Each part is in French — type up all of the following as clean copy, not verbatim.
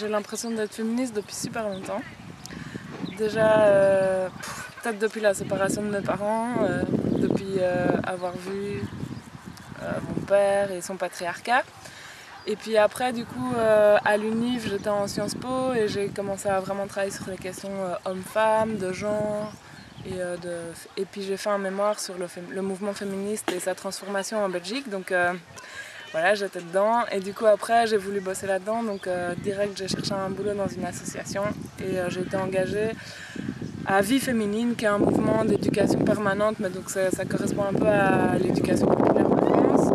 J'ai l'impression d'être féministe depuis super longtemps. Déjà, peut-être depuis la séparation de mes parents, depuis avoir vu mon père et son patriarcat. Et puis après, du coup, à l'UNIF, j'étais en Sciences Po et j'ai commencé à vraiment travailler sur les questions hommes-femmes, de genre. Et puis j'ai fait un mémoire sur le mouvement féministe et sa transformation en Belgique. Donc voilà, j'étais dedans. Et du coup, après, j'ai voulu bosser là-dedans. Donc direct, j'ai cherché un boulot dans une association et j'ai été engagée à Vie Féminine, qui est un mouvement d'éducation permanente, mais donc ça correspond un peu à l'éducation populaire de France.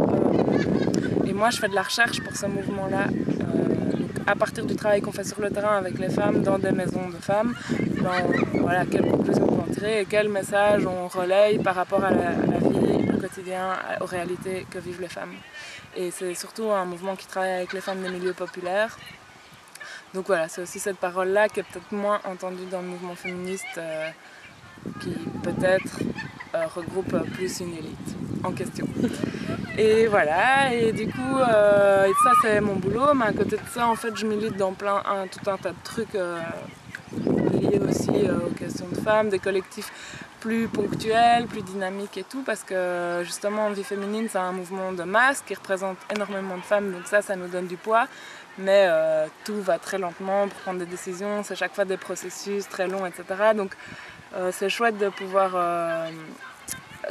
Et moi, je fais de la recherche pour ce mouvement-là. À partir du travail qu'on fait sur le terrain avec les femmes, dans des maisons de femmes, voilà, quelles conclusions on en tire et quels messages on relaye par rapport à la vie, au quotidien, aux réalités que vivent les femmes. Et c'est surtout un mouvement qui travaille avec les femmes des milieux populaires. Donc voilà, c'est aussi cette parole-là qui est peut-être moins entendue dans le mouvement féministe, qui peut-être regroupe plus une élite en question. Et voilà, et du coup, ça c'est mon boulot, mais à côté de ça, en fait, je milite dans tout un tas de trucs liés aussi aux questions de femmes, des collectifs plus ponctuels, plus dynamiques et tout, parce que justement, Vie Féminine, c'est un mouvement de masse qui représente énormément de femmes, donc ça nous donne du poids, mais tout va très lentement pour prendre des décisions, c'est chaque fois des processus très longs, etc. Donc c'est chouette de pouvoir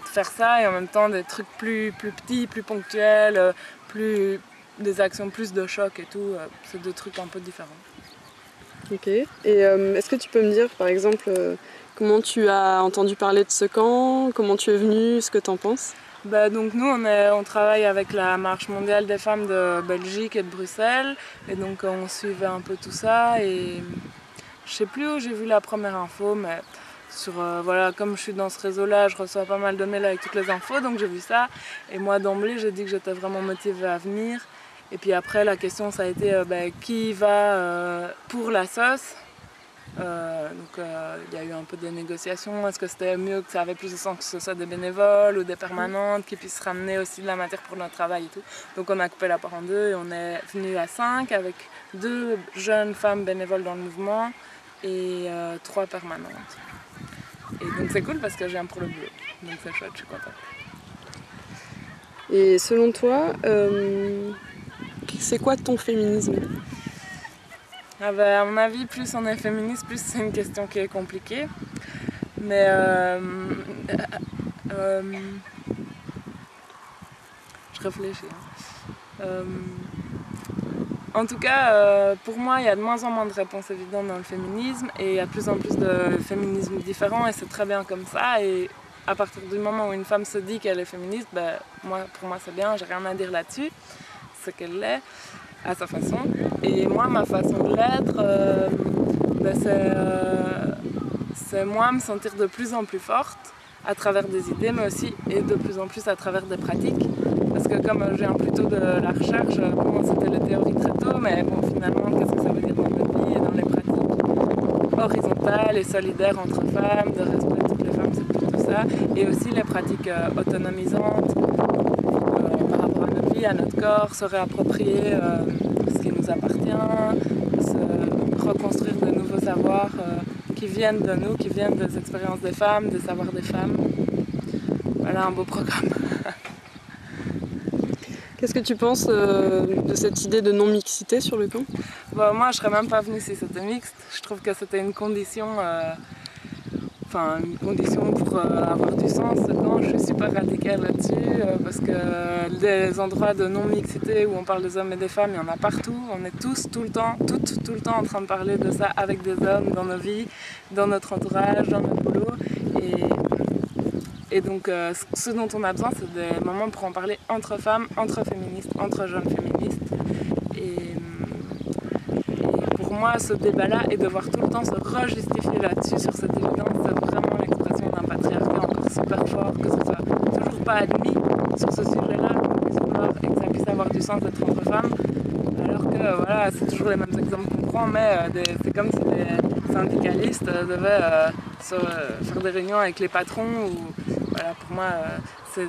faire ça et en même temps des trucs plus petits, plus ponctuels, des actions plus de choc et tout, c'est deux trucs un peu différents. Ok, et est-ce que tu peux me dire par exemple comment tu as entendu parler de ce camp, comment tu es venue, ce que tu en penses? Donc nous on travaille avec la Marche mondiale des femmes de Belgique et de Bruxelles et donc on suivait un peu tout ça et je sais plus où j'ai vu la première info, mais voilà, comme je suis dans ce réseau-là, je reçois pas mal de mails avec toutes les infos, donc j'ai vu ça. Et moi, d'emblée, j'ai dit que j'étais vraiment motivée à venir. Et puis après, la question, ça a été qui va pour la sauce. Donc il y a eu un peu des négociations. Est-ce que c'était mieux que ça avait plus de sens que ce soit des bénévoles ou des permanentes qui puissent ramener aussi de la matière pour notre travail et tout. Donc on a coupé la part en deux et on est venu à 5 avec 2 jeunes femmes bénévoles dans le mouvement et 3 permanentes. Et donc c'est cool parce que je viens pour le boulot, donc c'est chouette, je suis contente. Et selon toi, c'est quoi ton féminisme? À mon avis, plus on est féministe, plus c'est une question qui est compliquée. Mais je réfléchis. En tout cas, pour moi, il y a de moins en moins de réponses évidentes dans le féminisme et il y a de plus en plus de féminismes différents et c'est très bien comme ça. Et à partir du moment où une femme se dit qu'elle est féministe, pour moi c'est bien, j'ai rien à dire là-dessus, c'est qu'elle l'est à sa façon. Et moi, ma façon de l'être, c'est moi me sentir de plus en plus forte à travers des idées, mais aussi et de plus en plus à travers des pratiques. Parce que comme je viens plutôt de la recherche, pour moi c'était la théorie très tôt, mais bon, finalement, qu'est-ce que ça veut dire dans notre vie et dans les pratiques horizontales et solidaires entre femmes, de respect de toutes les femmes, c'est plutôt ça. Et aussi les pratiques autonomisantes par rapport à notre vie, à notre corps, se réapproprier ce qui nous appartient, se reconstruire de nouveaux savoirs qui viennent de nous, qui viennent des expériences des femmes, des savoirs des femmes. Voilà un beau programme. Qu'est-ce que tu penses de cette idée de non-mixité sur le camp? Moi, je serais même pas venue si c'était mixte. Je trouve que c'était une condition pour avoir du sens. Non, je suis super radicale là-dessus parce que des endroits de non-mixité où on parle des hommes et des femmes, il y en a partout. On est tous, tout le temps, toutes, tout le temps en train de parler de ça avec des hommes dans nos vies, dans notre entourage, dans notre boulot. Et donc, ce dont on a besoin, c'est des moments pour en parler entre femmes, entre féministes, entre jeunes féministes. Et pour moi, ce débat-là et devoir tout le temps se rejustifier là-dessus, sur cette évidence, c'est vraiment l'expression d'un patriarcat encore super fort, que ce soit toujours pas admis sur ce sujet-là, et que ça puisse avoir du sens d'être entre femmes. Alors que voilà, c'est toujours les mêmes exemples qu'on prend, mais c'est comme si des syndicalistes devaient faire des réunions avec les patrons ou voilà, pour moi,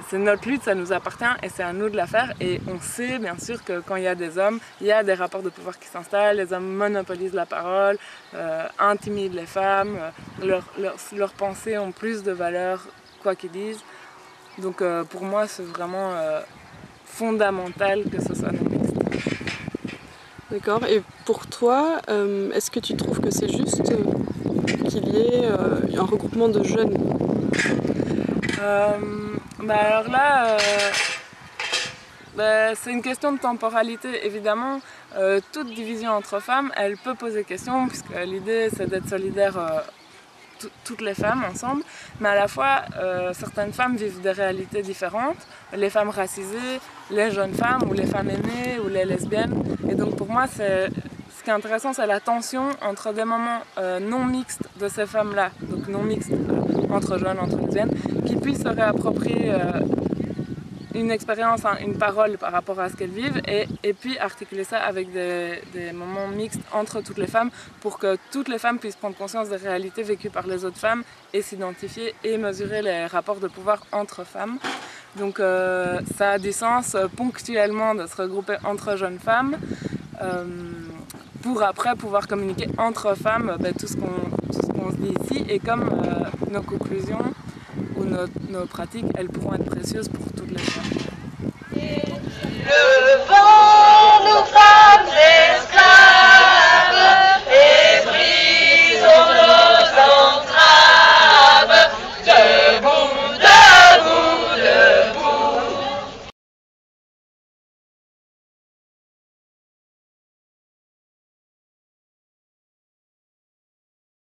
c'est notre lutte, ça nous appartient et c'est à nous de la faire. Et on sait bien sûr que quand il y a des hommes, il y a des rapports de pouvoir qui s'installent, les hommes monopolisent la parole, intimident les femmes, leurs pensées ont plus de valeur quoi qu'ils disent. Donc pour moi, c'est vraiment fondamental que ce soit non mixte. D'accord. Et pour toi, est-ce que tu trouves que c'est juste qu'il y ait un regroupement de jeunes? Alors là, c'est une question de temporalité. Évidemment, toute division entre femmes, elle peut poser question, puisque l'idée c'est d'être solidaire toutes les femmes ensemble, mais à la fois certaines femmes vivent des réalités différentes, les femmes racisées, les jeunes femmes ou les femmes aînées ou les lesbiennes. Et donc pour moi, ce qui est intéressant, c'est la tension entre des moments non mixtes de ces femmes-là, donc non mixtes entre jeunes, entre lesbiennes, qui puissent se réapproprier une expérience, une parole par rapport à ce qu'elles vivent et puis articuler ça avec des moments mixtes entre toutes les femmes pour que toutes les femmes puissent prendre conscience des réalités vécues par les autres femmes et s'identifier et mesurer les rapports de pouvoir entre femmes. Donc ça a du sens ponctuellement de se regrouper entre jeunes femmes pour après pouvoir communiquer entre femmes tout ce qu'on se dit ici et comme nos conclusions ou nos pratiques, elles pourront être précieuses pour toutes les femmes. Le vent